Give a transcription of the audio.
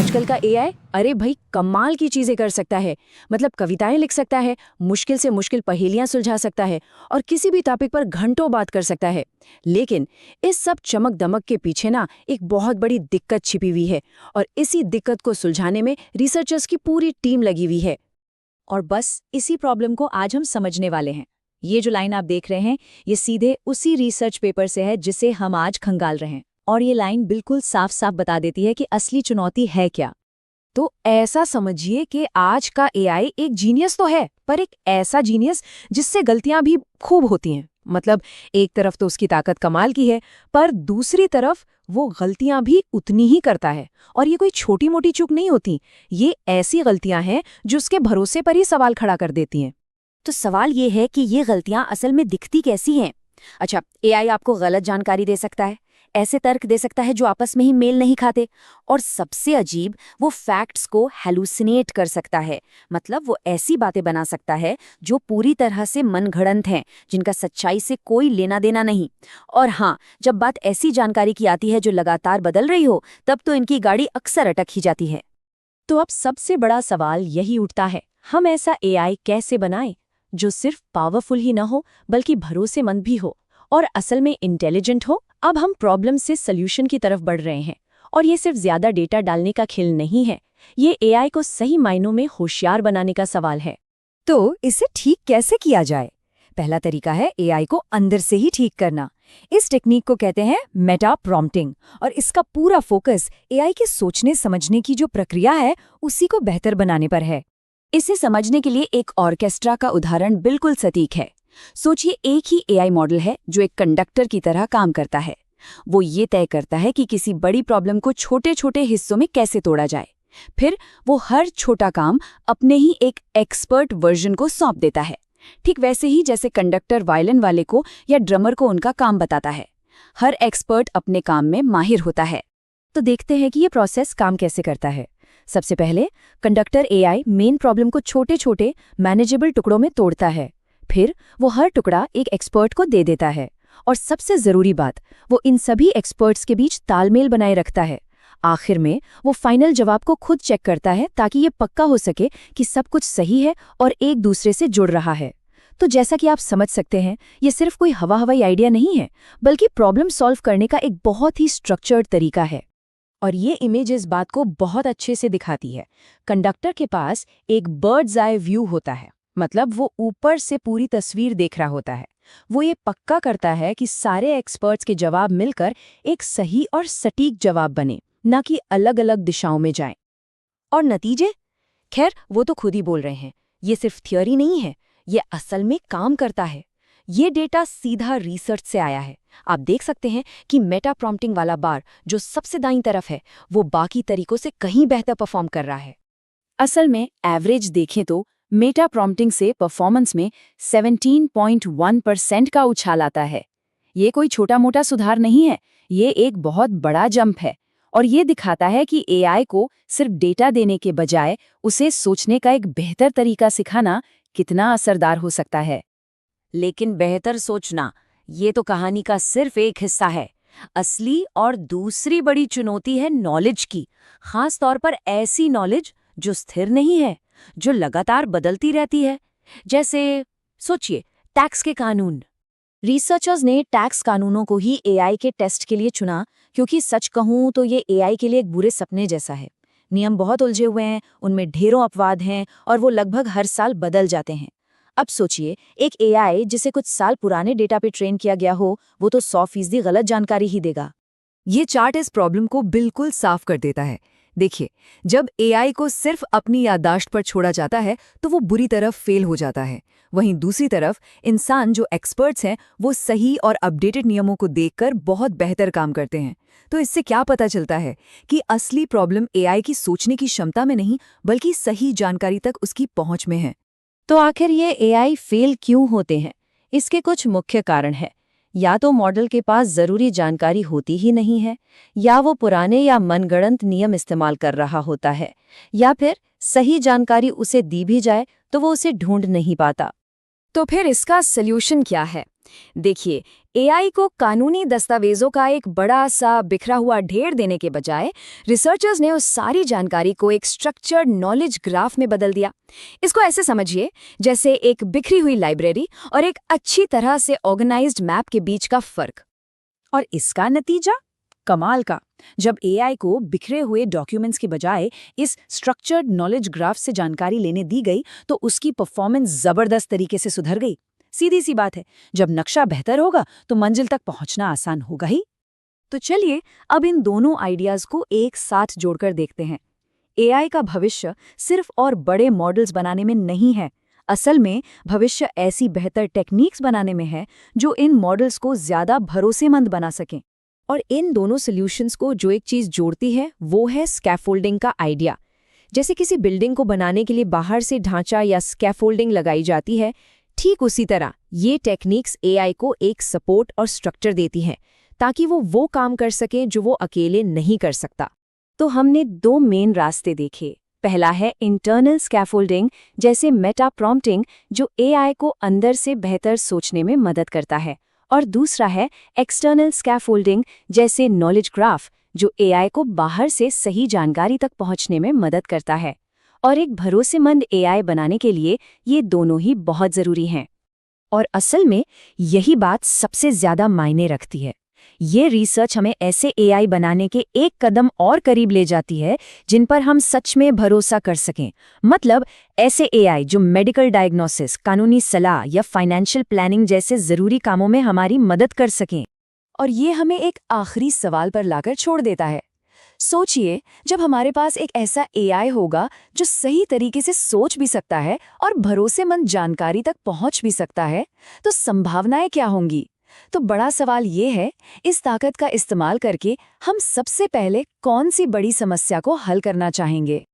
आजकल का एआई, अरे भाई कमाल की चीजें कर सकता है। मतलब कविताएं लिख सकता है, मुश्किल से मुश्किल पहेलियां सुलझा सकता है और किसी भी टॉपिक पर घंटों बात कर सकता है। लेकिन इस सब चमक दमक के पीछे ना एक बहुत बड़ी दिक्कत छिपी हुई है और इसी दिक्कत को सुलझाने में रिसर्चर्स की पूरी टीम लगी हुई है। और बस इसी प्रॉब्लम को आज हम समझने वाले हैं। ये जो लाइन आप देख रहे हैं, ये सीधे उसी रिसर्च पेपर से है जिसे हम आज खंगाल रहे हैं। और ये लाइन बिल्कुल साफ साफ बता देती है कि असली चुनौती है क्या। तो ऐसा समझिए कि आज का एआई एक जीनियस तो है, पर एक ऐसा जीनियस जिससे गलतियां भी खूब होती हैं। मतलब एक तरफ तो उसकी ताकत कमाल की है, पर दूसरी तरफ वो गलतियां भी उतनी ही करता है। और ये कोई छोटी मोटी चूक नहीं होती, ये ऐसी गलतियां हैं जो उसके भरोसे पर ही सवाल खड़ा कर देती हैं। तो सवाल ये है कि ये गलतियां असल में दिखती कैसी हैं? अच्छा, एआई आपको गलत जानकारी दे सकता है, ऐसे तर्क दे सकता है जो आपस में ही मेल नहीं खाते, और सबसे अजीब, वो फैक्ट्स को हैलुसिनेट कर सकता है। मतलब वो ऐसी बातें बना सकता है जो पूरी तरह से मनगढ़ंत हैं, जिनका सच्चाई से कोई लेना देना नहीं। और हाँ, जब बात ऐसी जानकारी की आती है जो लगातार बदल रही हो, तब तो इनकी गाड़ी अक्सर अटक ही जाती है। तो अब सबसे बड़ा सवाल यही उठता है, हम ऐसा एआई कैसे बनाएं जो सिर्फ पावरफुल ही न हो बल्कि भरोसेमंद भी हो और असल में इंटेलिजेंट हो। अब हम प्रॉब्लम से सॉल्यूशन की तरफ बढ़ रहे हैं, और ये सिर्फ ज्यादा डेटा डालने का खेल नहीं है, ये एआई को सही मायनों में होशियार बनाने का सवाल है। तो इसे ठीक कैसे किया जाए? पहला तरीका है एआई को अंदर से ही ठीक करना। इस टेक्निक को कहते हैं मेटा प्रॉम्प्टिंग, और इसका पूरा फोकस एआई के सोचने समझने की जो प्रक्रिया है उसी को बेहतर बनाने पर है। इसे समझने के लिए एक ऑर्केस्ट्रा का उदाहरण बिल्कुल सटीक है। सोचिए, एक ही एआई मॉडल है जो एक कंडक्टर की तरह काम करता है। वो ये तय करता है कि किसी बड़ी प्रॉब्लम को छोटे छोटे हिस्सों में कैसे तोड़ा जाए। फिर वो हर छोटा काम अपने ही एक एक्सपर्ट वर्जन को सौंप देता है, ठीक वैसे ही जैसे कंडक्टर वायलिन वाले को या ड्रमर को उनका काम बताता है। हर एक्सपर्ट अपने काम में माहिर होता है। तो देखते हैं कि ये प्रोसेस काम कैसे करता है। सबसे पहले कंडक्टर एआई मेन प्रॉब्लम को छोटे छोटे मैनेजेबल टुकड़ों में तोड़ता है। फिर वो हर टुकड़ा एक एक्सपर्ट को दे देता है, और सबसे जरूरी बात, वो इन सभी एक्सपर्ट्स के बीच तालमेल बनाए रखता है। आखिर में वो फाइनल जवाब को खुद चेक करता है ताकि ये पक्का हो सके कि सब कुछ सही है और एक दूसरे से जुड़ रहा है। तो जैसा कि आप समझ सकते हैं, ये सिर्फ कोई हवाई आइडिया नहीं है, बल्कि प्रॉब्लम सॉल्व करने का एक बहुत ही स्ट्रक्चर्ड तरीका है। और ये इमेज इस बात को बहुत अच्छे से दिखाती है। कंडक्टर के पास एक बर्ड्स आई व्यू होता है, मतलब वो ऊपर से पूरी तस्वीर देख रहा होता है। वो ये पक्का करता है कि सारे एक्सपर्ट्स के जवाब मिलकर एक सही और सटीक जवाब बने, न कि अलग अलग दिशाओं में जाएं। और नतीजे? खैर, वो तो खुद ही बोल रहे हैं। ये सिर्फ थियोरी नहीं है, ये असल में काम करता है। ये डेटा सीधा रिसर्च से आया है। आप देख सकते हैं कि मेटा प्रॉम्प्टिंग वाला बार जो सबसे दाईं तरफ है, वो बाकी तरीकों से कहीं बेहतर परफॉर्म कर रहा है। असल में एवरेज देखें तो मेटा प्रॉम्प्टिंग से परफॉर्मेंस में 17.1% का उछाल आता है। ये कोई छोटा मोटा सुधार नहीं है, ये एक बहुत बड़ा जंप है। और ये दिखाता है कि एआई को सिर्फ डेटा देने के बजाय उसे सोचने का एक बेहतर तरीका सिखाना कितना असरदार हो सकता है। लेकिन बेहतर सोचना, ये तो कहानी का सिर्फ एक हिस्सा है। असली और दूसरी बड़ी चुनौती है नॉलेज की, खास तौर पर ऐसी नॉलेज जो स्थिर नहीं है, जो लगातार बदलती रहती है। जैसे सोचिए, टैक्स के कानून। रिसर्चर्स ने टैक्स कानूनों को ही एआई के टेस्ट के लिए चुना, क्योंकि सच कहूं तो ये एआई के लिए एक बुरे सपने जैसा है। नियम बहुत उलझे हुए हैं, उनमें ढेरों अपवाद हैं और वो लगभग हर साल बदल जाते हैं। अब सोचिए, एक एआई जिसे कुछ साल पुराने डेटा पे ट्रेन किया गया हो, वो तो 100% गलत जानकारी ही देगा। ये चार्ट इस प्रॉब्लम को बिल्कुल साफ कर देता है। देखिए, जब एआई को सिर्फ अपनी याददाश्त पर छोड़ा जाता है तो वो बुरी तरफ फेल हो जाता है। वहीं दूसरी तरफ इंसान जो एक्सपर्ट्स हैं, वो सही और अपडेटेड नियमों को देखकर बहुत बेहतर काम करते हैं। तो इससे क्या पता चलता है कि असली प्रॉब्लम एआई की सोचने की क्षमता में नहीं, बल्कि सही जानकारी तक उसकी पहुंच में है। तो आखिर ये एआई फेल क्यों होते हैं? इसके कुछ मुख्य कारण हैं। या तो मॉडल के पास जरूरी जानकारी होती ही नहीं है, या वो पुराने या मनगढ़ंत नियम इस्तेमाल कर रहा होता है, या फिर सही जानकारी उसे दी भी जाए तो वो उसे ढूंढ नहीं पाता। तो फिर इसका सल्यूशन क्या है? देखिए, एआई को कानूनी दस्तावेजों का एक बड़ा सा बिखरा हुआ ढेर देने के बजाय रिसर्चर्स ने उस सारी जानकारी को एक स्ट्रक्चर्ड नॉलेज ग्राफ में बदल दिया। इसको ऐसे समझिए जैसे एक बिखरी हुई लाइब्रेरी और एक अच्छी तरह से ऑर्गेनाइज्ड मैप के बीच का फर्क। और इसका नतीजा कमाल का। जब एआई को बिखरे हुए डॉक्यूमेंट्स के बजाय इस स्ट्रक्चर्ड नॉलेज ग्राफ से जानकारी लेने दी गई तो उसकी परफॉर्मेंस जबरदस्त तरीके से सुधर गई। सीधी सी बात है, जब नक्शा बेहतर होगा तो मंजिल तक पहुंचना आसान होगा ही। तो चलिए अब इन दोनों आइडियाज को एक साथ जोड़कर देखते हैं। एआई का भविष्य सिर्फ और बड़े मॉडल्स बनाने में नहीं है, असल में भविष्य ऐसी बेहतर टेक्निक्स बनाने में है जो इन मॉडल्स को ज्यादा भरोसेमंद बना सकें। और इन दोनों सॉल्यूशंस को जो एक चीज जोड़ती है वो है स्कैफोल्डिंग का आइडिया। जैसे किसी बिल्डिंग को बनाने के लिए बाहर से ढांचा या स्कैफोल्डिंग लगाई जाती है, ठीक उसी तरह ये टेक्निक्स एआई को एक सपोर्ट और स्ट्रक्चर देती हैं ताकि वो काम कर सके जो वो अकेले नहीं कर सकता। तो हमने दो मेन रास्ते देखे। पहला है इंटरनल स्कैफोल्डिंग जैसे मेटा प्रॉम्प्टिंग जो एआई को अंदर से बेहतर सोचने में मदद करता है, और दूसरा है एक्सटर्नल स्कैफोल्डिंग जैसे नॉलेज ग्राफ जो एआई को बाहर से सही जानकारी तक पहुंचने में मदद करता है। और एक भरोसेमंद एआई बनाने के लिए ये दोनों ही बहुत ज़रूरी हैं। और असल में यही बात सबसे ज़्यादा मायने रखती है। ये रिसर्च हमें ऐसे एआई बनाने के एक कदम और करीब ले जाती है जिन पर हम सच में भरोसा कर सकें। मतलब ऐसे एआई जो मेडिकल डायग्नोसिस, कानूनी सलाह या फाइनेंशियल प्लानिंग जैसे ज़रूरी कामों में हमारी मदद कर सकें। और ये हमें एक आखिरी सवाल पर लाकर छोड़ देता है। सोचिए, जब हमारे पास एक ऐसा एआई होगा जो सही तरीके से सोच भी सकता है और भरोसेमंद जानकारी तक पहुंच भी सकता है, तो संभावनाएं क्या होंगी? तो बड़ा सवाल ये है, इस ताकत का इस्तेमाल करके हम सबसे पहले कौन सी बड़ी समस्या को हल करना चाहेंगे?